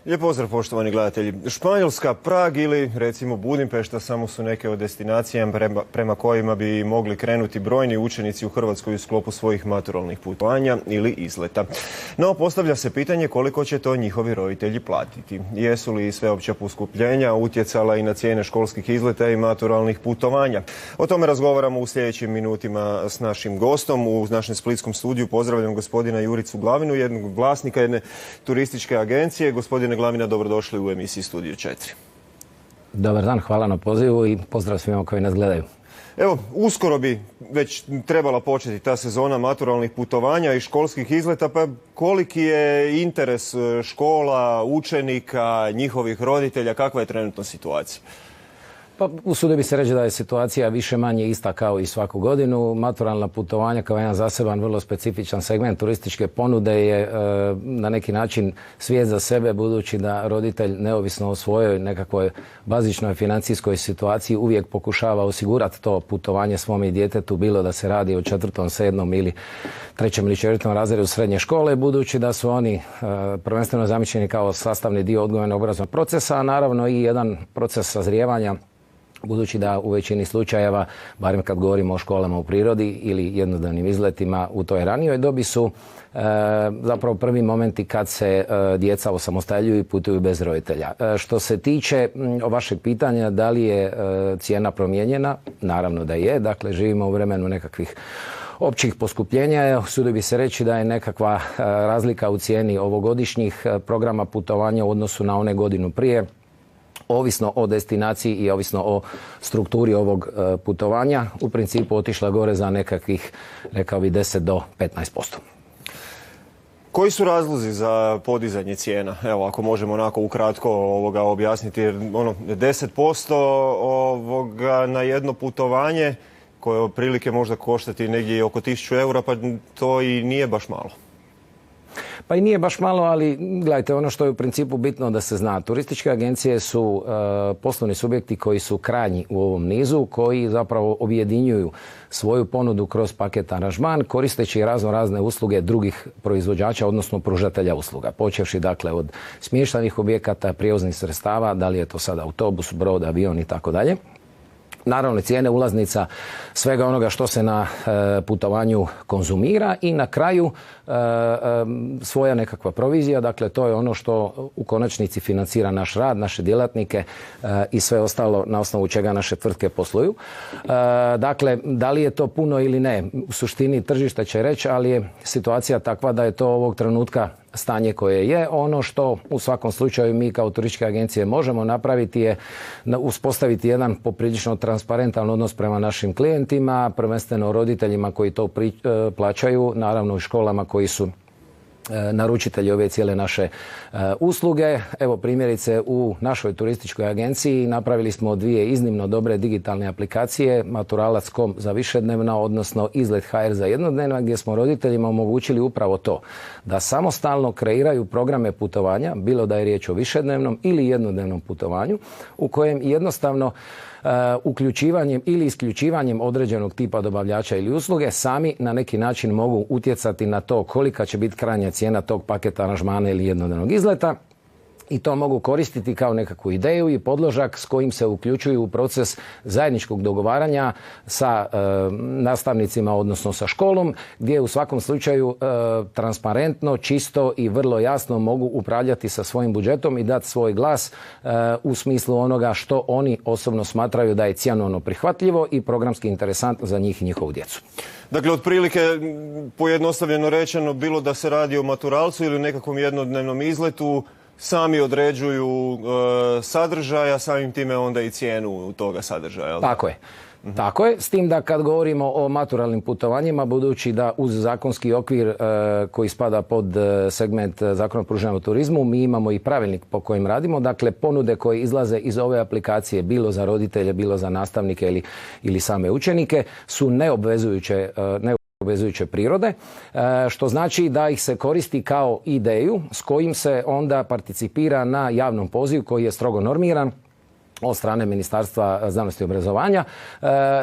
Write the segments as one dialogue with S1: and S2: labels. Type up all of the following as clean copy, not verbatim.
S1: Lijep pozdrav, poštovani gledatelji. Španjolska, Prag ili recimo Budimpešta samo su neke od destinacija prema kojima bi mogli krenuti brojni učenici u Hrvatskoj u sklopu svojih maturalnih putovanja ili izleta. No, postavlja se pitanje koliko će to njihovi roditelji platiti. Jesu li sveopća poskupljenja utjecala i na cijene školskih izleta i maturalnih putovanja? O tome razgovaramo u sljedećim minutima s našim gostom. U našem splitskom studiju pozdravljam gospodina Juricu Glavinu, jednog vlasnika jedne turističke agencije. Gospodine Glavina, dobrodošli u emisiji Studio 4.
S2: Dobar dan, hvala na pozivu i pozdrav svima koji nas gledaju.
S1: Evo, uskoro bi već trebala početi ta sezona maturalnih putovanja i školskih izleta, pa koliki je interes škola, učenika, njihovih roditelja, kakva je trenutna situacija?
S2: Pa usudio bi se reći da je situacija više manje ista kao i svaku godinu. Maturalna putovanja kao jedan zaseban vrlo specifičan segment turističke ponude je na neki način svijet za sebe, budući da roditelj neovisno o svojoj nekakvoj bazičnoj financijskoj situaciji uvijek pokušava osigurati to putovanje svome djetetu, bilo da se radi o 4., 7. ili 3. ili 4. razredu srednje škole, budući da su oni prvenstveno zamišljeni kao sastavni dio odgojno-obrazovnog procesa, a naravno i jedan proces sazrijevanja, budući da u većini slučajeva, barem kad govorimo o školama u prirodi ili jednodnevnim izletima u toj ranijoj dobi, su zapravo prvi momenti kad se djeca osamostaljuju i putuju bez roditelja. Što se tiče vašeg pitanja da li je cijena promijenjena, naravno da je. Dakle, živimo u vremenu nekakvih općih poskupljenja. Usudio bi se reći da je nekakva razlika u cijeni ovogodišnjih programa putovanja u odnosu na one godinu prije, ovisno o destinaciji i ovisno o strukturi ovog putovanja, u principu otišla gore za nekakvih, rekao bi, 10 do 15%.
S1: Koji su razlozi za podizanje cijena? Evo, ako možemo onako ukratko objasniti, jer 10% na jedno putovanje koje otprilike možda koštati negdje oko 1000 eura, pa to i nije baš malo.
S2: Pa i nije baš malo, ali gledajte, ono što je u principu bitno da se zna. Turističke agencije su poslovni subjekti koji su krajnji u ovom nizu, koji zapravo objedinjuju svoju ponudu kroz paket aranžman, koristeći razne usluge drugih proizvođača, odnosno pružatelja usluga. Počevši dakle od smještajnih objekata, prijevoznih sredstava, da li je to sad autobus, brod, avion i tako dalje. Naravno, cijene ulaznica, svega onoga što se na putovanju konzumira i na kraju svoja nekakva provizija. Dakle, to je ono što u konačnici financira naš rad, naše djelatnike i sve ostalo na osnovu čega naše tvrtke posluju. Dakle, da li je to puno ili ne? U suštini tržište će reći, ali je situacija takva da je to ovog trenutka stanje koje je. Ono što u svakom slučaju mi kao turističke agencije možemo napraviti je uspostaviti jedan poprilično transparentan odnos prema našim klijentima, prvenstveno roditeljima koji to plaćaju, naravno i školama koji su naručitelji ove cijele naše usluge. Evo primjerice u našoj turističkoj agenciji napravili smo 2 iznimno dobre digitalne aplikacije, Maturalac.com za višednevna, odnosno Izlet.hr za jednodnevna, gdje smo roditeljima omogućili upravo to, da samostalno kreiraju programe putovanja, bilo da je riječ o višednevnom ili jednodnevnom putovanju, u kojem jednostavno uključivanjem ili isključivanjem određenog tipa dobavljača ili usluge sami na neki način mogu utjecati na to kolika će biti krajnja cijena tog paketa aranžmana ili jednodnevnog izleta. I to mogu koristiti kao nekakvu ideju i podložak s kojim se uključuju u proces zajedničkog dogovaranja sa nastavnicima, odnosno sa školom, gdje u svakom slučaju transparentno, čisto i vrlo jasno mogu upravljati sa svojim budžetom i dati svoj glas u smislu onoga što oni osobno smatraju da je cjenovno prihvatljivo i programski interesantno za njih i njihovu djecu.
S1: Dakle, otprilike, pojednostavljeno rečeno, bilo da se radi o maturalcu ili nekakvom jednodnevnom izletu, sami određuju sadržaja, samim time onda i cijenu toga sadržaja.
S2: Tako je. Tako je, s tim da kad govorimo o maturalnim putovanjima, budući da uz zakonski okvir koji spada pod segment Zakona o pružanju turizmu, mi imamo i pravilnik po kojem radimo. Dakle, ponude koje izlaze iz ove aplikacije, bilo za roditelje, bilo za nastavnike ili same učenike, su neobvezujuće prirode, što znači da ih se koristi kao ideju s kojim se onda participira na javnom pozivu koji je strogo normiran od strane Ministarstva znanosti i obrazovanja.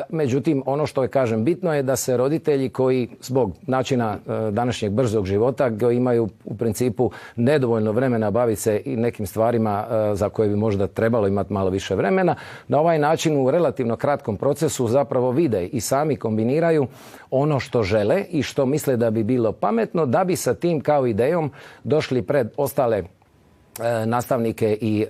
S2: Međutim, ono što je, kažem, bitno je da se roditelji koji zbog načina današnjeg brzog života, koji imaju u principu nedovoljno vremena baviti se i nekim stvarima za koje bi možda trebalo imati malo više vremena, na ovaj način u relativno kratkom procesu zapravo vide i sami kombiniraju ono što žele i što misle da bi bilo pametno, da bi sa tim kao idejom došli pred ostale nastavnike i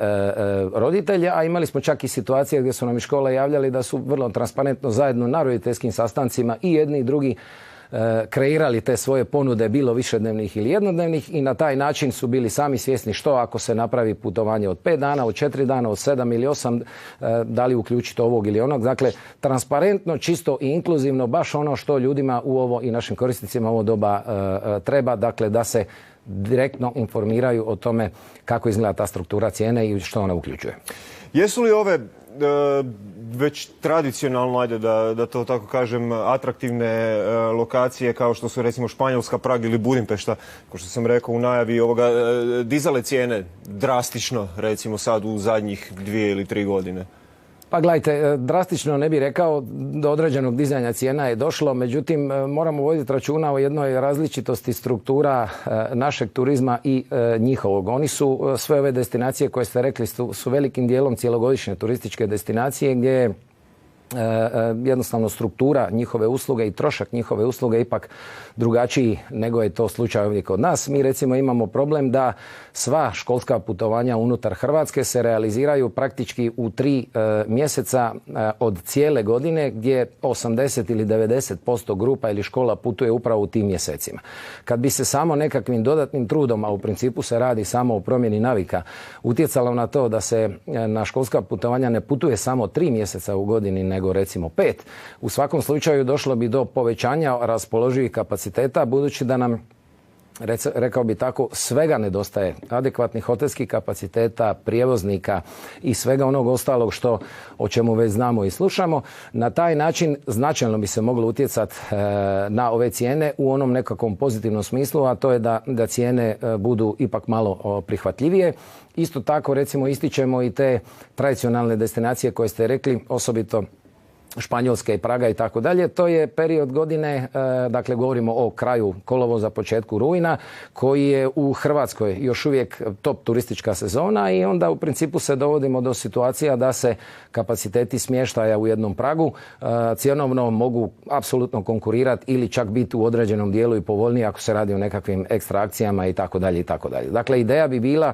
S2: roditelje, a imali smo čak i situacije gdje su nam iz škola javljali da su vrlo transparentno zajedno na roditeljskim sastancima i jedni i drugi kreirali te svoje ponude, bilo višednevnih ili jednodnevnih, i na taj način su bili sami svjesni što ako se napravi putovanje od 5 dana, od 4 dana, od 7 ili 8, da li uključiti ovog ili onog. Dakle, transparentno, čisto i inkluzivno, baš ono što ljudima u ovo i našim korisnicima u ovo doba treba, dakle da se direktno informiraju o tome kako izgleda ta struktura cijene i što ona uključuje.
S1: Jesu li ove već tradicionalno, ajde da to tako kažem, atraktivne lokacije kao što su recimo Španjolska, Prag ili Budimpešta, kao što sam rekao u najavi ovoga, dizale cijene drastično recimo sad u zadnjih 2 ili 3 godine?
S2: Pa gledajte, drastično ne bih rekao, do određenog dizanja cijena je došlo, međutim moramo voditi računa o jednoj različitosti struktura našeg turizma i njihovog. Oni su, sve ove destinacije koje ste rekli su velikim dijelom cjelogodišnje turističke destinacije gdje je jednostavno struktura njihove usluge i trošak njihove usluge ipak drugačiji nego je to slučaj ovdje kod nas. Mi recimo imamo problem da sva školska putovanja unutar Hrvatske se realiziraju praktički u 3 mjeseca od cijele godine, gdje 80 ili 90% grupa ili škola putuje upravo u tim mjesecima. Kad bi se samo nekakvim dodatnim trudom, a u principu se radi samo o promjeni navika, utjecalo na to da se na školska putovanja ne putuje samo 3 mjeseca u godini, nego recimo 5, u svakom slučaju došlo bi do povećanja raspoloživih kapaciteta, budući da nam, rekao bi tako, svega nedostaje: adekvatnih hotelskih kapaciteta, prijevoznika i svega onog ostalog o čemu već znamo i slušamo. Na taj način značajno bi se moglo utjecati na ove cijene u onom nekakvom pozitivnom smislu, a to je da cijene budu ipak malo prihvatljivije. Isto tako recimo ističemo i te tradicionalne destinacije koje ste rekli, osobito Španjolske i Praga i tako dalje. To je period godine, dakle govorimo o kraju kolovoza, početku rujna, koji je u Hrvatskoj još uvijek top turistička sezona i onda u principu se dovodimo do situacija da se kapaciteti smještaja u jednom Pragu cjenovno mogu apsolutno konkurirati ili čak biti u određenom dijelu i povoljniji ako se radi o nekakvim ekstra akcijama i tako dalje i tako dalje. Dakle, ideja bi bila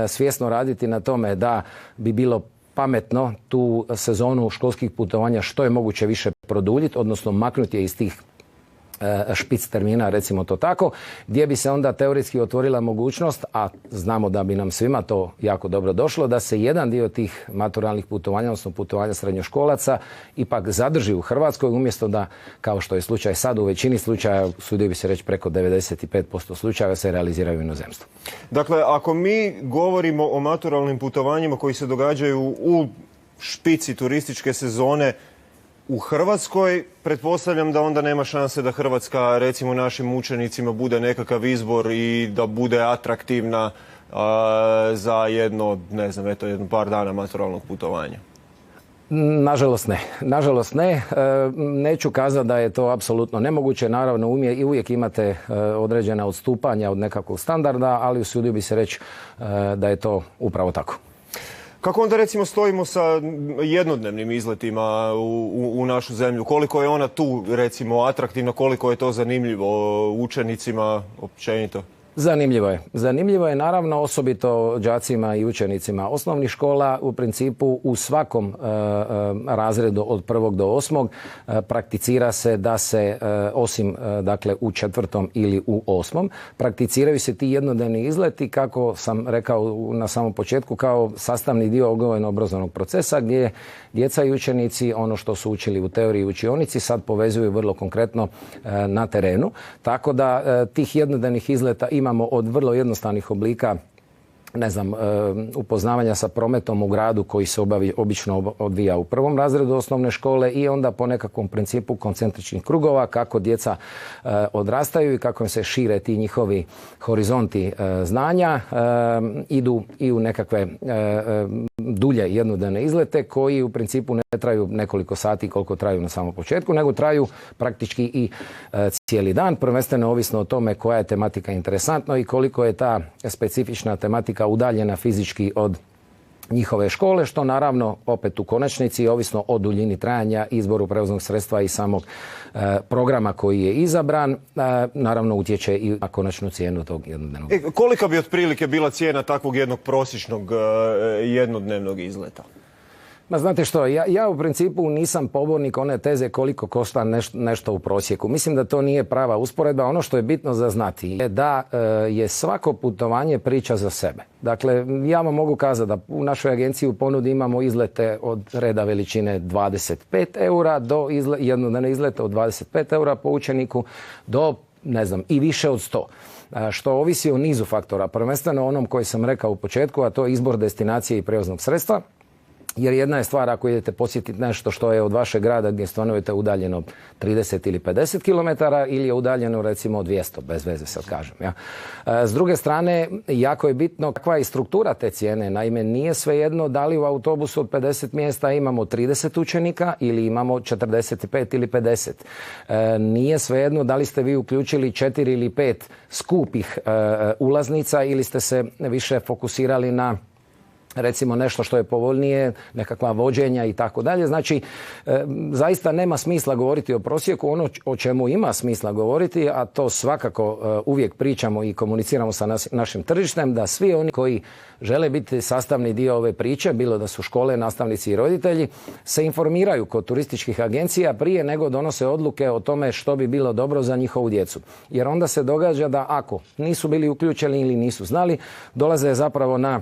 S2: svjesno raditi na tome da bi bilo pametno tu sezonu školskih putovanja što je moguće više produljiti, odnosno maknuti je iz tih špic termina, recimo to tako, gdje bi se onda teoretski otvorila mogućnost, a znamo da bi nam svima to jako dobro došlo, da se jedan dio tih maturalnih putovanja, odnosno putovanja srednjoškolaca, ipak zadrži u Hrvatskoj, umjesto da, kao što je slučaj sad, u većini slučaja, sudio bi se reći preko 95% slučajeva, se realiziraju u inozemstvu.
S1: Dakle, ako mi govorimo o maturalnim putovanjima koji se događaju u špici turističke sezone u Hrvatskoj, pretpostavljam da onda nema šanse da Hrvatska, recimo, našim učenicima bude nekakav izbor i da bude atraktivna za jedno par dana maturalnog putovanja.
S2: Nažalost ne. Nažalost ne. Neću kazati da je to apsolutno nemoguće. Naravno, uvijek imate određena odstupanja od nekakvog standarda, ali usudio bi se reći da je to upravo tako.
S1: Kako onda recimo stojimo sa jednodnevnim izletima u našu zemlju? Koliko je ona tu recimo atraktivna, koliko je to zanimljivo učenicima općenito?
S2: Zanimljivo je. Zanimljivo je naravno osobito đacima i učenicima osnovnih škola. U principu u svakom razredu od 1. do 8. Prakticira se da se osim dakle u 4. ili u 8. prakticiraju se ti jednodnevni izleti, kako sam rekao na samom početku, kao sastavni dio odgojno-obrazovnog procesa gdje djeca i učenici ono što su učili u teoriji i učionici sad povezuju vrlo konkretno na terenu. Tako da tih jednodnevnih izleta imamo od vrlo jednostavnih oblika, upoznavanja sa prometom u gradu koji se obično odvija u 1. razredu osnovne škole i onda po nekakvom principu koncentričnih krugova kako djeca odrastaju i kako im se šire ti njihovi horizonti znanja, idu i u nekakve dulje jednodnevne izlete koji u principu ne traju nekoliko sati koliko traju na samom početku, nego traju praktički i cijeli dan, prvenstveno ovisno o tome koja je tematika interesantna i koliko je ta specifična tematika udaljena fizički od njihove škole, što naravno opet u konačnici, ovisno o duljini trajanja, izboru prevoznog sredstva i samog programa koji je izabran, naravno utječe i na konačnu cijenu tog jednodnevnog.
S1: Kolika bi otprilike bila cijena takvog jednog prosječnog jednodnevnog izleta?
S2: Ma znate što, ja u principu nisam pobornik one teze koliko košta nešto u prosjeku. Mislim da to nije prava usporedba. Ono što je bitno za znati je da je svako putovanje priča za sebe. Dakle, ja vam mogu kazati da u našoj agenciji u ponudi imamo izlete od reda veličine 25 eura do jednodnevne izlete od 25 eura po učeniku do, ne znam, i više od 100. Što ovisi o nizu faktora. Prvenstveno onom koji sam rekao u početku, a to je izbor destinacije i prevoznog sredstva. Jer jedna je stvar ako idete posjetiti nešto što je od vašeg grada gdje stanovite udaljeno 30 ili 50 km ili je udaljeno recimo 200, bez veze sad kažem. Ja. S druge strane, jako je bitno kakva je struktura te cijene. Naime, nije svejedno da li u autobusu od 50 mjesta imamo 30 učenika ili imamo 45 ili 50. Nije svejedno da li ste vi uključili 4 ili 5 skupih ulaznica ili ste se više fokusirali na recimo nešto što je povoljnije, nekakva vođenja i tako dalje. Znači, zaista nema smisla govoriti o prosjeku. Ono o čemu ima smisla govoriti, a to svakako uvijek pričamo i komuniciramo sa našim tržištem, da svi oni koji žele biti sastavni dio ove priče, bilo da su škole, nastavnici i roditelji, se informiraju kod turističkih agencija prije nego donose odluke o tome što bi bilo dobro za njihovu djecu. Jer onda se događa da ako nisu bili uključeni ili nisu znali, dolaze zapravo na,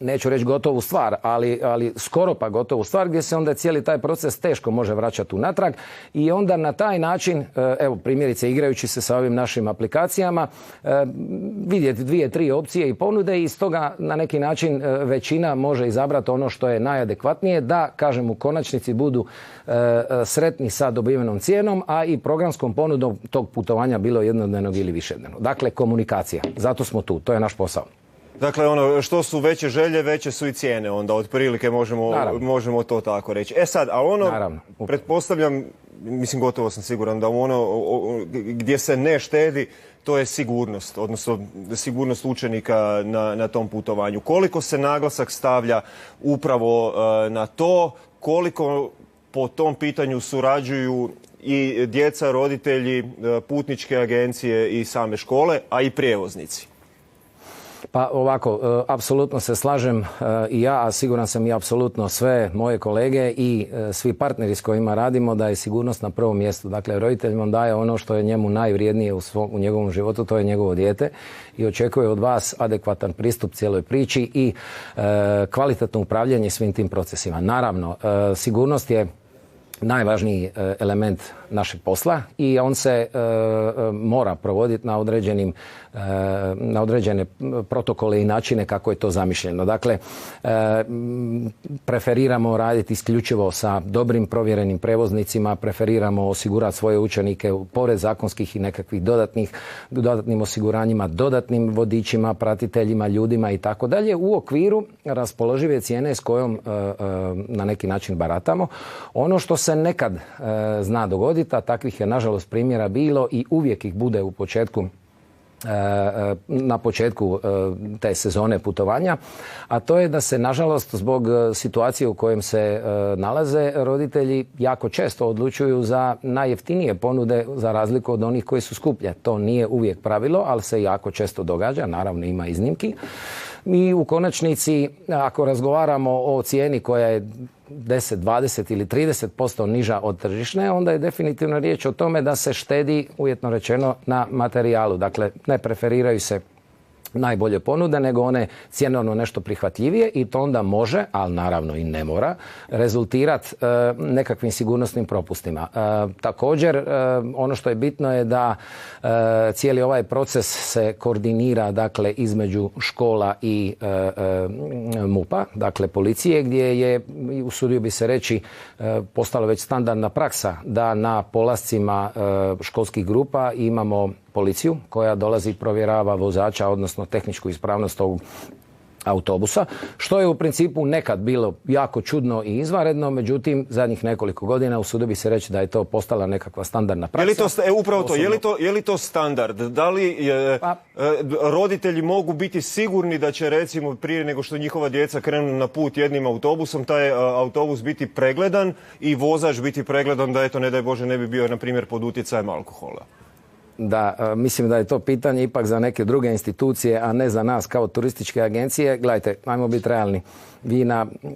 S2: neću reći gotovu stvar, ali skoro pa gotovu stvar gdje se onda cijeli taj proces teško može vraćati unatrag i onda na taj način, evo primjerice igrajući se sa ovim našim aplikacijama, vidjeti 2-3 opcije i ponude i iz toga na neki način većina može izabrati ono što je najadekvatnije da, kažem, u konačnici budu sretni sa dobivenom cijenom, a i programskom ponudom tog putovanja bilo jednodnevnog ili višednevnog. Dakle, komunikacija. Zato smo tu. To je naš posao.
S1: Dakle, ono, što su veće želje, veće su i cijene, onda otprilike možemo to tako reći. Sad, a ono, naravno, pretpostavljam, mislim gotovo sam siguran da ono gdje se ne štedi, to je sigurnost, odnosno sigurnost učenika na tom putovanju. Koliko se naglasak stavlja upravo na to, koliko po tom pitanju surađuju i djeca, roditelji, putničke agencije i same škole, a i prijevoznici?
S2: Pa ovako, apsolutno se slažem i ja, a siguran sam i apsolutno sve moje kolege i svi partneri s kojima radimo da je sigurnost na prvom mjestu. Dakle, roditelj vam daje ono što je njemu najvrijednije u njegovom životu, to je njegovo dijete i očekuje od vas adekvatan pristup cijeloj priči i kvalitetno upravljanje svim tim procesima. Naravno, sigurnost je najvažniji element našeg posla i on se mora provoditi na određene protokole i načine kako je to zamišljeno. Dakle, preferiramo raditi isključivo sa dobrim provjerenim prevoznicima, preferiramo osigurati svoje učenike pored zakonskih i nekakvih dodatnim osiguranjima, dodatnim vodičima, pratiteljima, ljudima i tako dalje u okviru raspoložive cijene s kojom na neki način baratamo. Ono što se nekad zna dogoditi, a takvih je nažalost primjera bilo i uvijek ih bude na početku te sezone putovanja, a to je da se nažalost zbog situacije u kojem se nalaze roditelji jako često odlučuju za najjeftinije ponude za razliku od onih koji su skuplje. To nije uvijek pravilo, ali se jako često događa, naravno ima iznimki. Mi u konačnici, ako razgovaramo o cijeni koja je 10, 20 ili 30% niža od tržišne, onda je definitivno riječ o tome da se štedi, uvjetno rečeno, na materijalu. Dakle, ne preferiraju se najbolje ponude, nego one cjenovno nešto prihvatljivije i to onda može, ali naravno i ne mora, rezultirati nekakvim sigurnosnim propustima. Također, ono što je bitno je da cijeli ovaj proces se koordinira dakle, između škola i MUP-a, dakle policije, gdje je, usudio bi se reći, postala već standardna praksa da na polascima školskih grupa imamo policiju koja dolazi i provjerava vozača, odnosno tehničku ispravnost tog autobusa, što je u principu nekad bilo jako čudno i izvanredno, međutim zadnjih nekoliko godina usudio bi se reći da je to postala nekakva standardna praksa.
S1: Je li to standard? Da li roditelji mogu biti sigurni da će recimo prije nego što njihova djeca krenu na put jednim autobusom, taj autobus biti pregledan i vozač biti pregledan da eto ne daj Bože ne bi bio na primjer pod utjecajem alkohola?
S2: Da, mislim da je to pitanje ipak za neke druge institucije, a ne za nas kao turističke agencije. Gledajte, ajmo biti realni. Vi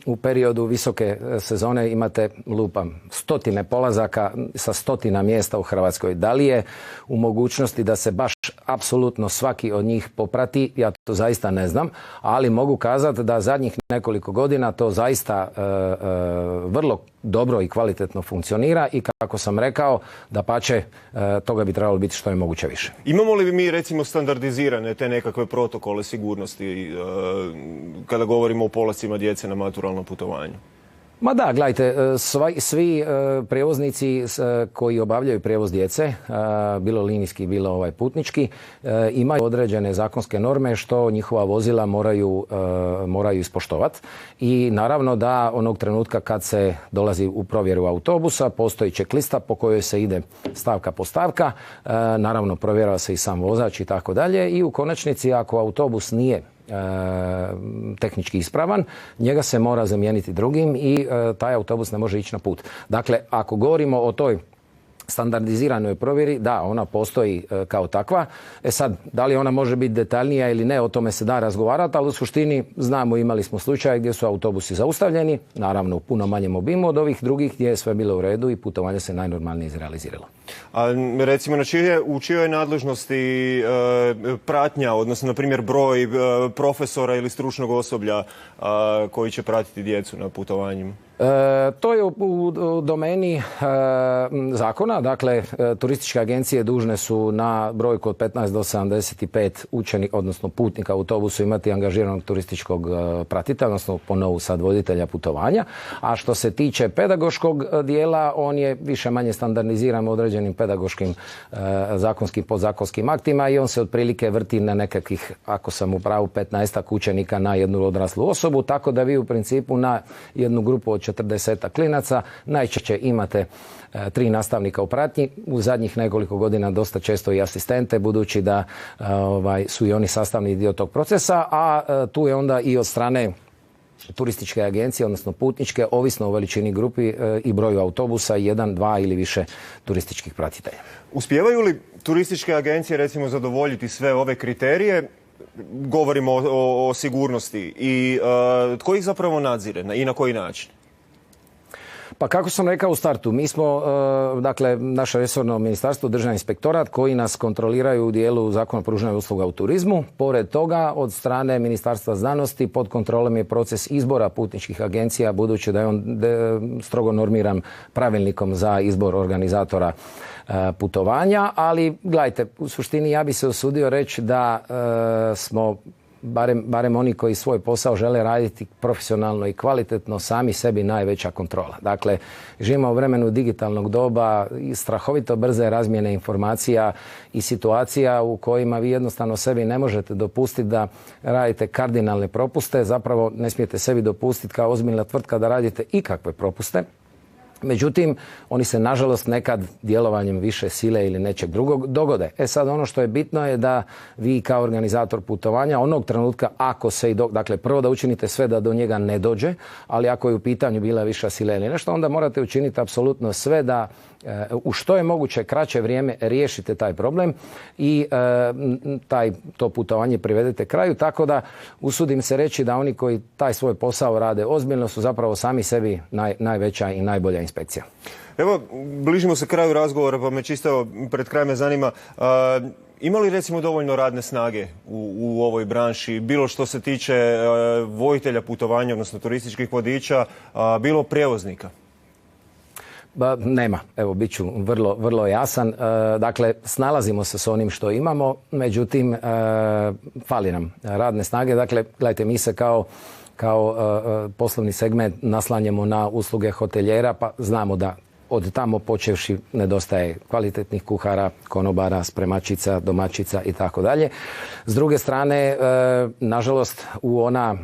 S2: u periodu visoke sezone imate, lupam, stotine polazaka sa stotina mjesta u Hrvatskoj. Da li je u mogućnosti da se baš apsolutno svaki od njih poprati? Ja to zaista ne znam, ali mogu kazati da zadnjih nekoliko godina to zaista vrlo dobro i kvalitetno funkcionira i kako sam rekao, dapače, toga bi trebalo biti što je moguće više.
S1: Imamo li mi recimo standardizirane te nekakve protokole sigurnosti kada govorimo o polascima djece na maturalnom putovanju?
S2: Ma da, gledajte, svi prijevoznici koji obavljaju prijevoz djece, bilo linijski, bilo putnički, imaju određene zakonske norme što njihova vozila moraju ispoštovati. I naravno da onog trenutka kad se dolazi u provjeru autobusa, postoji checklista po kojoj se ide stavka po stavka, naravno provjerava se i sam vozač i tako dalje i u konačnici ako autobus nije tehnički ispravan, njega se mora zamijeniti drugim i taj autobus ne može ići na put. Dakle, ako govorimo o toj standardiziranoj provjeri, da, ona postoji kao takva. Sad, da li ona može biti detaljnija ili ne, o tome se da razgovarati, ali u suštini znamo, imali smo slučaje gdje su autobusi zaustavljeni, naravno u puno manjem obimu od ovih drugih gdje je sve bilo u redu i putovanje se najnormalnije izrealiziralo.
S1: A recimo, u čijoj nadležnosti pratnja, odnosno na primjer broj profesora ili stručnog osoblja koji će pratiti djecu na putovanjima?
S2: To je u domeni zakona. Dakle, turističke agencije dužne su na brojku od 15 do 75 učenika, odnosno putnika u autobusu imati angažiranog turističkog pratitelja, odnosno po novu sad voditelja putovanja. A što se tiče pedagoškog dijela, on je više manje standardiziran određenim pedagoškim zakonskim, podzakonskim aktima i on se otprilike vrti na nekakvih, ako sam u pravu, 15 učenika na jednu odraslu osobu, tako da vi u principu na jednu grupu od 40 klinaca najčešće imate 3 nastavnika u pratnji, u zadnjih nekoliko godina dosta često i asistente, budući da su i oni sastavni dio tog procesa, a tu je onda i od strane turističke agencije, odnosno putničke, ovisno o veličini grupi i broju autobusa, 1, 2 ili više turističkih pratitelja.
S1: Uspijevaju li turističke agencije recimo zadovoljiti sve ove kriterije? Govorimo o sigurnosti i tko ih zapravo nadzire i na koji način?
S2: Pa kako sam rekao u startu, mi smo, dakle, naše resorno ministarstvo, Državni inspektorat koji nas kontroliraju u dijelu Zakona o pružanju usluga u turizmu. Pored toga, od strane Ministarstva znanosti pod kontrolom je proces izbora putničkih agencija, budući da je on strogo normiran pravilnikom za izbor organizatora putovanja. Ali, gledajte, u suštini ja bi se usudio reći da smo barem oni koji svoj posao žele raditi profesionalno i kvalitetno, sami sebi najveća kontrola. Dakle, živimo u vremenu digitalnog doba i strahovito brze razmjene informacija i situacija u kojima vi jednostavno sebi ne možete dopustiti da radite kardinalne propuste, zapravo ne smijete sebi dopustiti kao ozbiljna tvrtka da radite ikakve propuste. Međutim, oni se nažalost nekad djelovanjem više sile ili nečeg drugog dogode. Sad ono što je bitno je da vi kao organizator putovanja onog trenutka ako se dakle prvo da učinite sve da do njega ne dođe, ali ako je u pitanju bila viša sila ili nešto, onda morate učiniti apsolutno sve da u što je moguće kraće vrijeme riješite taj problem i to putovanje privedete kraju, tako da usudim se reći da oni koji taj svoj posao rade ozbiljno su zapravo sami sebi najveća i najbolja inspekcija.
S1: Evo, bližimo se kraju razgovora, pa me čisto pred krajem me zanima, ima li recimo dovoljno radne snage u ovoj branši, bilo što se tiče voditelja putovanja, odnosno turističkih vodiča, bilo prijevoznika?
S2: Nema. Evo, bit ću vrlo jasan. Dakle, snalazimo se s onim što imamo, međutim, fali nam radne snage. Dakle, gledajte, mi se kao poslovni segment naslanjamo na usluge hotelijera, pa znamo da od tamo počevši nedostaje kvalitetnih kuhara, konobara, spremačica, domaćica i tako dalje. S druge strane, nažalost, u ona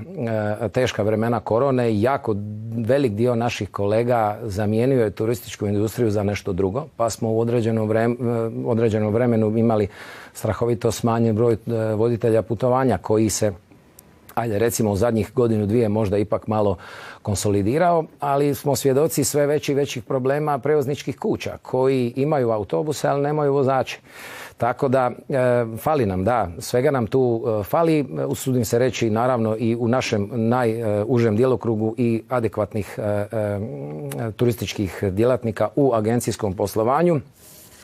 S2: teška vremena korone, jako velik dio naših kolega zamijenio je turističku industriju za nešto drugo, pa smo u određenom vremenu imali strahovito smanjen broj voditelja putovanja koji se, ajde recimo u zadnjih godinu, dvije možda ipak malo konsolidirao, ali smo svjedoci sve većih problema prevozničkih kuća koji imaju autobuse, ali nemaju vozače. Tako da fali nam, da, svega nam tu fali, usudim se reći naravno i u našem najužem djelokrugu i adekvatnih turističkih djelatnika u agencijskom poslovanju.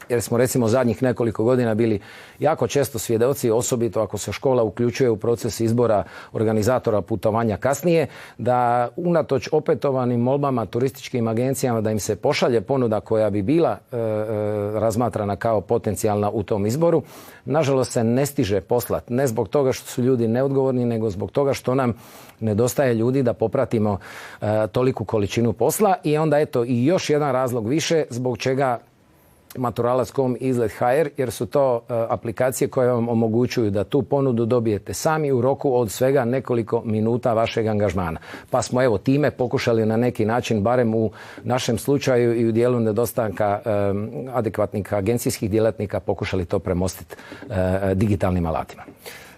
S2: Jer smo recimo zadnjih nekoliko godina bili jako često svjedoci, osobito ako se škola uključuje u proces izbora organizatora putovanja kasnije, da unatoč opetovanim molbama turističkim agencijama da im se pošalje ponuda koja bi bila razmatrana kao potencijalna u tom izboru, nažalost se ne stiže poslati. Ne zbog toga što su ljudi neodgovorni, nego zbog toga što nam nedostaje ljudi da popratimo toliku količinu posla i onda eto i još jedan razlog više zbog čega Maturalac.com i Izlet.hr, jer su to aplikacije koje vam omogućuju da tu ponudu dobijete sami u roku od svega nekoliko minuta vašeg angažmana. Pa smo evo time pokušali na neki način, barem u našem slučaju i u dijelu nedostanka adekvatnih agencijskih djelatnika, pokušali to premostiti digitalnim alatima.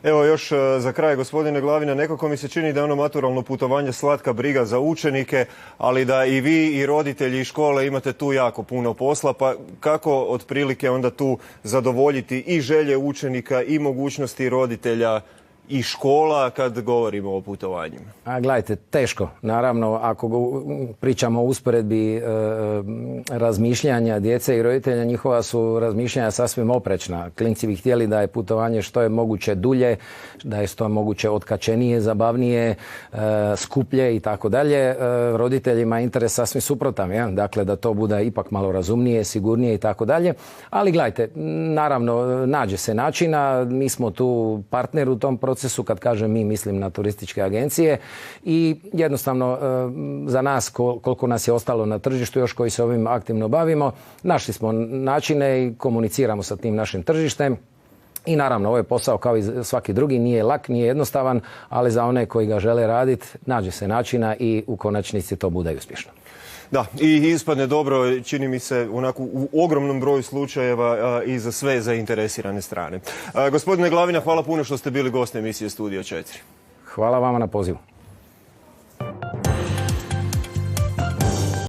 S1: Evo još za kraj, gospodine Glavina, nekako mi se čini da je ono maturalno putovanje slatka briga za učenike, ali da i vi i roditelji i škole imate tu jako puno posla, pa kako otprilike onda tu zadovoljiti i želje učenika i mogućnosti roditelja i škola kad govorimo o putovanjima?
S2: A gledajte, teško. Naravno, ako pričamo o usporedbi razmišljanja djece i roditelja, njihova su razmišljanja sasvim oprečna. Klinci bi htjeli da je putovanje što je moguće dulje, da je što je moguće otkačenije, zabavnije, skuplje i tako dalje. Roditeljima je interes sasvim suprotan, ja? Dakle da to bude ipak malo razumnije, sigurnije i tako dalje. Ali gledajte, naravno, nađe se načina. Mi smo tu partner u tom procesu. Kad kažem mi, mislim na turističke agencije i jednostavno za nas koliko nas je ostalo na tržištu još koji se ovim aktivno bavimo, našli smo načine i komuniciramo sa tim našim tržištem. I naravno, ovaj posao kao i svaki drugi nije lak, nije jednostavan, ali za one koji ga žele raditi nađe se načina i u konačnici to bude i uspješno.
S1: Da, i ispadne dobro, čini mi se, onako u ogromnom broju slučajeva i za sve zainteresirane strane. Gospodine Glavina, hvala puno što ste bili gost emisije Studio 4.
S2: Hvala vama na pozivu.